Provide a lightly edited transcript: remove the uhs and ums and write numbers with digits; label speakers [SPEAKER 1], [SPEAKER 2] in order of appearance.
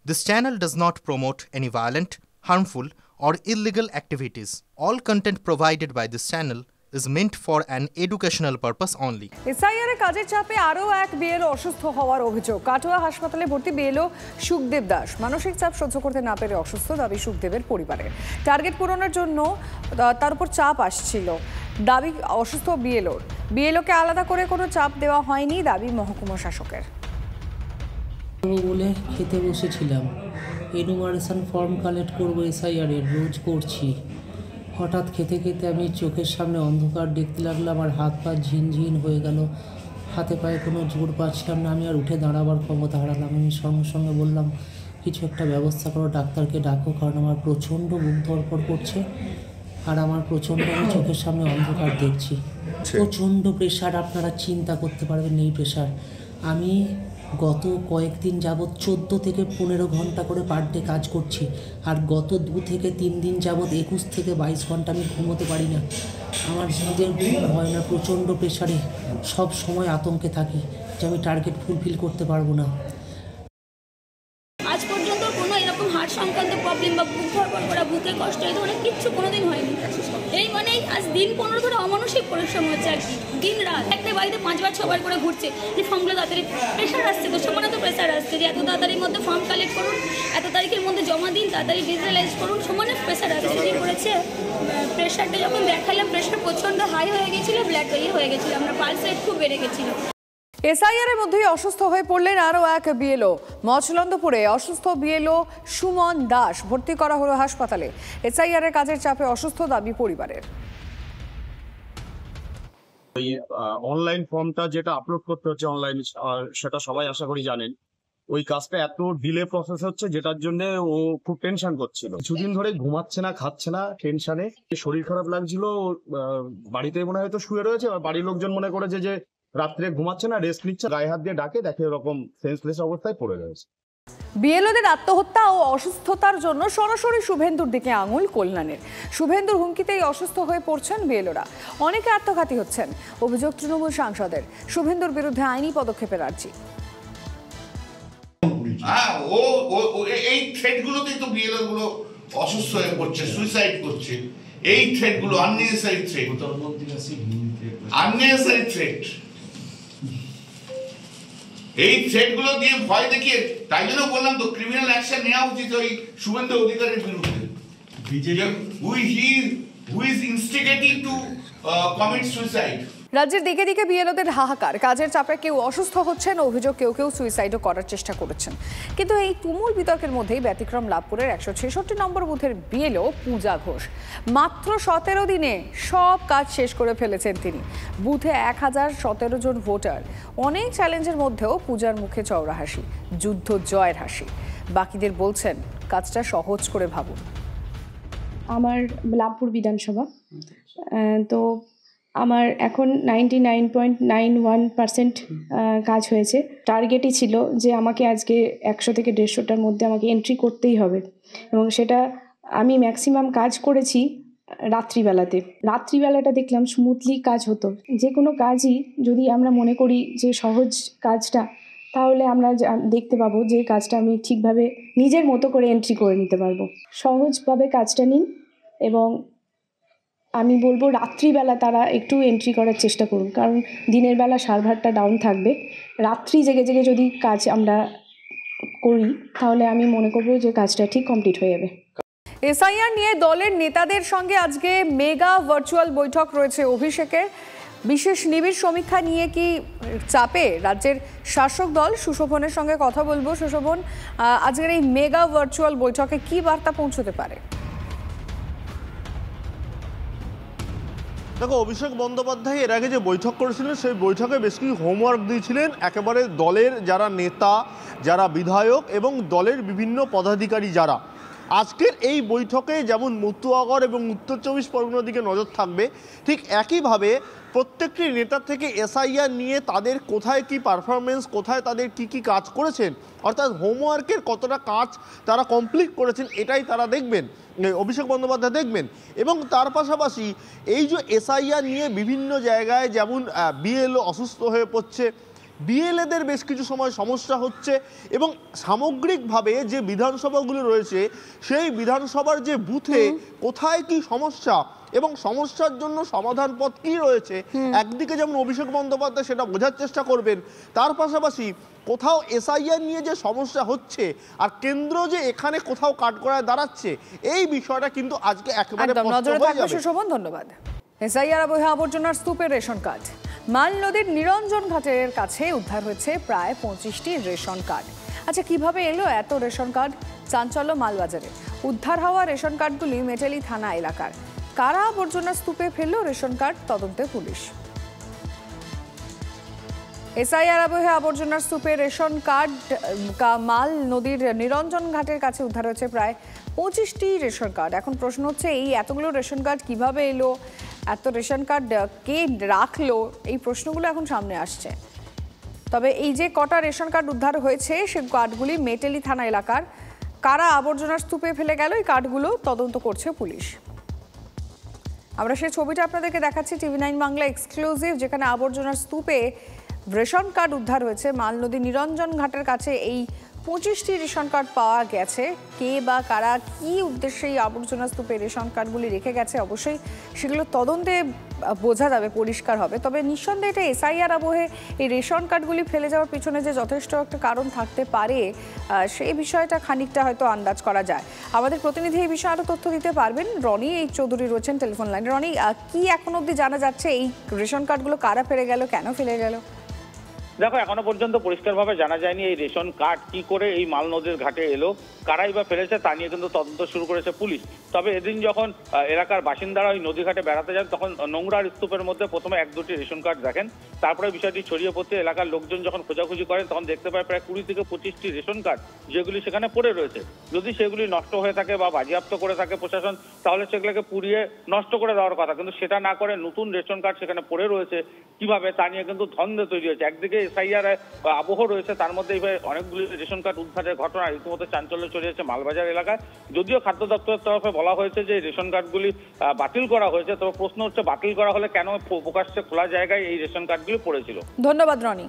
[SPEAKER 1] This channel does not promote any violent, harmful, or illegal activities. All content provided by this channel is meant for an educational purpose only.
[SPEAKER 2] SIR এর কাজের চাপে আরও এক BLO অসুস্থ হওয়ার অভিযোগ। কাটোয়া হাসপাতালে ভর্তি বিএলও সুখদেব দাস মানসিক চাপ সহ্য করতে না পেরে অসুস্থ, দাবি সুখদেবের পরিবারের। টার্গেট পূরণের জন্য তার উপর চাপ আসছিল, দাবি অসুস্থ বিএলওকে আলাদা করে কোনো চাপ দেওয়া হয়নি, দাবি মহকুমা শাসকের।
[SPEAKER 3] বলে খেতে বসেছিলাম, এনুমারেশন ফর্ম কালেক্ট করবো এসআইআর এর, রোজ করছি। হঠাৎ খেতে খেতে আমি চোখের সামনে অন্ধকার দেখতে লাগলাম, আর হাত পা ঝিনঝিন হয়ে গেল, হাতে পায়ে কোনো জোর পাচ্ছিলাম না, আমি আর উঠে দাঁড়াবার ক্ষমতা হারালাম। আমি সঙ্গে সঙ্গে বললাম কিছু একটা ব্যবস্থা করো, ডাক্তারকে ডাকো, কারণ আমার প্রচণ্ড বুক ধড়ফড় করছে, আর আমার প্রচণ্ড, আমি চোখের সামনে অন্ধকার দেখছি, প্রচণ্ড প্রেশার, আপনারা চিন্তা করতে পারবেন এই প্রেশার। আমি গত কয়েকদিন যাবৎ 14 থেকে 15 ঘন্টা করে পার ডে কাজ করছি, আর গত 2 থেকে 3 দিন যাবৎ 21 থেকে 22 ঘন্টা আমি ঘুমোতে পারি না। আমার নিজের ঘুম হয় না, প্রচণ্ড প্রেশারে সব সময় আতঙ্কে থাকি যে আমি টার্গেট ফুলফিল করতে পারবো না।
[SPEAKER 4] আজ পর্যন্ত কোনো এরকম হার্ট সংক্রান্ত প্রবলেম বা বুক ধড়ফড় করা, বুকে কষ্ট এই ধরনের কিচ্ছু কোনোদিন হয়নি। এই মানেই আজ দিন 15 ধরে অমানসিক পরিশ্রম হচ্ছে আর কি, দিন রাত একটা বাড়িতে 5 বার 6 বার করে ঘুরছে যে ফর্মগুলো তাড়াতাড়ি, প্রেশার আসছে তো সমানে তো প্রেশার আসছে যে এত তাড়াতাড়ির মধ্যে ফর্ম কালেক্ট করুন, এত তারিখের মধ্যে জমা দিন, তাড়াতাড়ি ডিজিটালাইজ করুন, সমানে প্রেশার আসছে। যে করেছে প্রেশারটা যখন দেখালাম, প্রেশার প্রচণ্ড হাই হয়ে গেছিলো, ব্ল্যাক হয়ে গেছিলো, আমরা পালস রেট খুব বেড়ে গেছিলো।
[SPEAKER 2] এসআইআর এর মধ্যেই অসুস্থ হয়ে পড়লেন আরও এক বিএলও। মচলন্দপুরে অসুস্থ বিএলও সুমন দাস ভর্তি করা হলো হাসপাতালে। এসআইআর এর কাজের চাপে অসুস্থ, দাবি পরিবারের।
[SPEAKER 5] ওই অনলাইন ফর্মটা যেটা আপলোড করতে হচ্ছে অনলাইন, সেটা সবাই আশা করি জানেন। ওই কাজটা এত ডিলে প্রসেস হচ্ছে, যেটার জন্য ও খুব টেনশন করছিল। কিছুদিন ধরে ঘুমাচ্ছে না, খাচ্ছে না, টেনশনে শরীর খারাপ লাগছিল। বাড়িতে মনে হয় তো শুয়ে রয়েছে, বাড়ির লোকজন মনে করেছে যে রাত্রে ঘুমাচ্ছে না, রেস্ট নিচ্ছে, গায়ে হাত দিয়ে ডাকে, দেখে এরকম সেন্সলেস অবস্থায় পড়ে রয়েছে।
[SPEAKER 2] বিএলওদের আত্মহত্যা ও অসুস্থতার জন্য সরাসরি শুভেন্দুর দিকে আঙুল কল্যাণের। শুভেন্দুর হুমকিতেই অসুস্থ হয়ে পড়ছেন বিএলওরা, অনেকে আত্মঘাতী হচ্ছেন, অভিযোগ তৃণমূল সাংসদের। শুভেন্দুর বিরুদ্ধে আইনি পদক্ষেপের আর্জি।
[SPEAKER 6] এই থ্রেটগুলোতেই তো বিএলও গুলো অসুস্থ হয়ে পড়ছে, সুইসাইড করছে। এই থ্রেটগুলো আননেসেসারি থ্রেট, আননেসেসারি থ্রেট। এই থ্রেটগুলো দিয়ে ভয় দেখিয়ে, তাই জন্য বললাম তো ক্রিমিনাল অ্যাকশন নেওয়া উচিত ওই শুভেন্দু অধিকারীর বিরুদ্ধে, who is instigating to commit suicide.
[SPEAKER 2] রাজ্যের দিকে দিকে বিএলওদের হাহাকার, কাজের চাপে কেউ অসুস্থ হচ্ছেন, অভিযোগ কেউ কেউ সুইসাইডও করার চেষ্টা করেছেন। কিন্তু এই তুমুল বিতর্কের মধ্যেই ব্যতিক্রম লাভপুরের 166 নম্বর বুথের বিএলও পূজা ঘোষ। মাত্র 17 দিনে সব কাজ শেষ করে ফেলেছেন তিনি। বুথে 1017 জন ভোটার, অনেক চ্যালেঞ্জের মধ্যেও পূজার মুখে চওড়া হাসি, যুদ্ধ জয়ের হাসি। বাকিদের বলছেন কাজটা সহজ করে ভাবুন।
[SPEAKER 7] আমার লাভপুর বিধানসভা, তো আমার এখন 99.91% কাজ হয়েছে। টার্গেটই ছিল যে আমাকে আজকে 100 থেকে 150টার মধ্যে আমাকে এন্ট্রি করতেই হবে, এবং সেটা আমি ম্যাক্সিমাম কাজ করেছি রাত্রিবেলাতে। রাত্রিবেলাটা দেখলাম স্মুথলি কাজ হতো। যে কোনো কাজই যদি আমরা মনে করি যে সহজ কাজটা, তাহলে আমরা দেখতে পাবো যে কাজটা আমি ঠিকভাবে নিজের মতো করে এন্ট্রি করে নিতে পারবো। সহজভাবে কাজটা নিন, এবং আমি বলবো রাত্রিবেলা তারা একটু এন্ট্রি করার চেষ্টা করুন, কারণ দিনের বেলা সার্ভারটা ডাউন থাকবে। রাত্রি জেগে জেগে যদি কাজ আমরা করি, তাহলে আমি মনে করবো যে কাজটা ঠিক কমপ্লিট হয়ে যাবে।
[SPEAKER 2] এসআইআর নিয়ে দলের নেতাদের সঙ্গে আজকে মেগা ভার্চুয়াল বৈঠক রয়েছে অভিষেকের। বিশেষ নিবিড় সমীক্ষা নিয়ে কি চাপে রাজ্যের শাসক দল? সুশোভনের সঙ্গে কথা বলবো। সুশোভন, আজকের এই মেগা ভার্চুয়াল বৈঠকে কি বার্তা পৌঁছতে পারে?
[SPEAKER 8] দেখো, অভিষেক বন্দ্যোপাধ্যায় এর আগে যে বৈঠক করেছিলেন, সেই বৈঠকে বেশ কিছু হোমওয়ার্ক দিয়েছিলেন একেবারে দলের যারা নেতা, যারা বিধায়ক এবং দলের বিভিন্ন পদাধিকারী যারা। আজকের এই বৈঠকে যেমন মতুয়াগড় এবং উত্তর 24 পরগনার দিকে নজর থাকবে, ঠিক একইভাবে প্রত্যেকটি নেতার থেকে এসআইআর নিয়ে তাদের কোথায় কি পারফরমেন্স, কোথায় তাদের কি কি কাজ করেছেন, অর্থাৎ হোমওয়ার্কের কতটা কাজ তারা কমপ্লিট করেছেন, এটাই তারা দেখবেন, অভিষেক বন্দ্যোপাধ্যায় দেখবেন। এবং তার পাশাপাশি এই যে এসআইআর নিয়ে বিভিন্ন জায়গায় যেমন বিএলও অসুস্থ হয়ে পড়ছে, বিএলএদের বেশ কিছু সময় সমস্যা হচ্ছে এবং সামগ্রিকভাবে যে বিধানসভাগুলো রয়েছে সেই বিধানসভার যে বুথে কোথায় কি সমস্যা এবং সমস্যার জন্য সমাধান পথ কি রয়েছে, একদিকে যেমন অভিষেক বন্দ্যোপাধ্যায় সেটা বোঝার চেষ্টা করবেন, তার পাশাপাশি কোথাও এসআইআর নিয়ে যে সমস্যা হচ্ছে আর কেন্দ্র যে এখানে কোথাও কাঠগড়ায় দাঁড়াচ্ছে, এই বিষয়টা কিন্তু আজকে একেবারে স্পষ্ট হয়ে যাবে।
[SPEAKER 2] সুশোভন, ধন্যবাদ। এসআইআর আবহে আবর্জনার স্তূপের রেশন কার্ড। মাল নদীর নিরঞ্জন ঘাটের কাছে উদ্ধার হয়েছে প্রায় 25টি রেশন কার্ড। আচ্ছা, কিভাবে এলো এত রেশন কার্ড? চাঞ্চল্য মালবাজারে। উদ্ধার হওয়া রেশন কার্ডগুলি মেটেলি থানা এলাকার। কারা আবর্জনার স্তূপে ফেললো রেশন কার্ড, তদন্তে পুলিশ। এসআইআর আবহে আবর্জনার স্তূপে রেশন কার্ড। মাল নদীর নিরঞ্জন ঘাটের কাছে উদ্ধার হয়েছে প্রায় 25টি রেশন কার্ড। এখন প্রশ্ন হচ্ছে, এই এতগুলো রেশন কার্ড কিভাবে এলো, এত রেশন কার্ড কে রাখলো, এই প্রশ্নগুলো এখন সামনে আসছে। তবে এই যে কটা রেশন কার্ড উদ্ধার হয়েছে, সে কার্ডগুলি মেটেলি থানা এলাকার। কারা আবর্জনার স্তূপে ফেলে গেল এই কার্ডগুলো, তদন্ত করছে পুলিশ। আমরা সেই ছবিটা আপনাদেরকে দেখাচ্ছি, TV9 বাংলা এক্সক্লুসিভ, যেখানে আবর্জনার স্তূপে রেশন কার্ড উদ্ধার হয়েছে। মাল নদী নিরঞ্জন ঘাটের কাছে এই 25টি রেশন কার্ড পাওয়া গেছে। কে বা কারা কি উদ্দেশ্যে এই আবর্জনা স্তূপে রেশন কার্ডগুলি রেখে গেছে, অবশ্যই সেগুলো তদন্তে বোঝা যাবে, পরিষ্কার হবে। তবে নিঃসন্দেহে এটা এসআইআর আবহে এই রেশন কার্ডগুলি ফেলে যাওয়ার পিছনে যে যথেষ্ট একটা কারণ থাকতে পারে, সেই বিষয়টা খানিকটা হয়তো আন্দাজ করা যায়। আমাদের প্রতিনিধি এই বিষয়ে আরও তথ্য দিতে পারবেন। রনি চৌধুরী রয়েছেন টেলিফোন লাইনে। রনি, কি এখন অবধি জানা যাচ্ছে, এই রেশন কার্ডগুলো কারা ফেলে গেল, কেন ফেলে গেল?
[SPEAKER 9] দেখো, এখনো পর্যন্ত পরিষ্কারভাবে জানা যায়নি এই রেশন কার্ড কি করে এই মাল নদীর ঘাটে এলো, কারাই বা ফেলেছে তা নিয়ে কিন্তু তদন্ত শুরু করেছে পুলিশ। তবে এদিন যখন এলাকার বাসিন্দারা ওই নদী ঘাটে বেড়াতে যান, তখন নোংরার স্তূপের মধ্যে প্রথমে 1-2টি রেশন কার্ড দেখেন। তারপরে বিষয়টি ছড়িয়ে পড়তে এলাকার লোকজন যখন খোঁজাখুঁজি করেন, তখন দেখতে পায় প্রায় 20 থেকে 25টি রেশন কার্ড যেগুলি সেখানে পড়ে রয়েছে। যদি সেগুলি নষ্ট হয়ে থাকে বা বাজেয়াপ্ত করে থাকে প্রশাসন, তাহলে সেগুলোকে পুড়িয়ে নষ্ট করে দেওয়ার কথা, কিন্তু সেটা না করে নতুন রেশন কার্ড সেখানে পড়ে রয়েছে কিভাবে, তা নিয়ে কিন্তু ধন্দ তৈরি হয়েছে। একদিকে এসআইআর আবহ রয়েছে, তার মধ্যে অনেকগুলি রেশন কার্ড উদ্ধারের ঘটনা রীতিমতো চাঞ্চল্য ছড়িয়েছে মালবাজার এলাকায়। যদিও খাদ্য দপ্তরের তরফে বলা হয়েছে যে রেশন কার্ডগুলি বাতিল করা হয়েছে, তবে প্রশ্ন হচ্ছে বাতিল করা হলে কেন প্রকাশ্যে খোলা জায়গায় এই রেশন কার্ডগুলি পড়েছিল।
[SPEAKER 2] ধন্যবাদ রনি।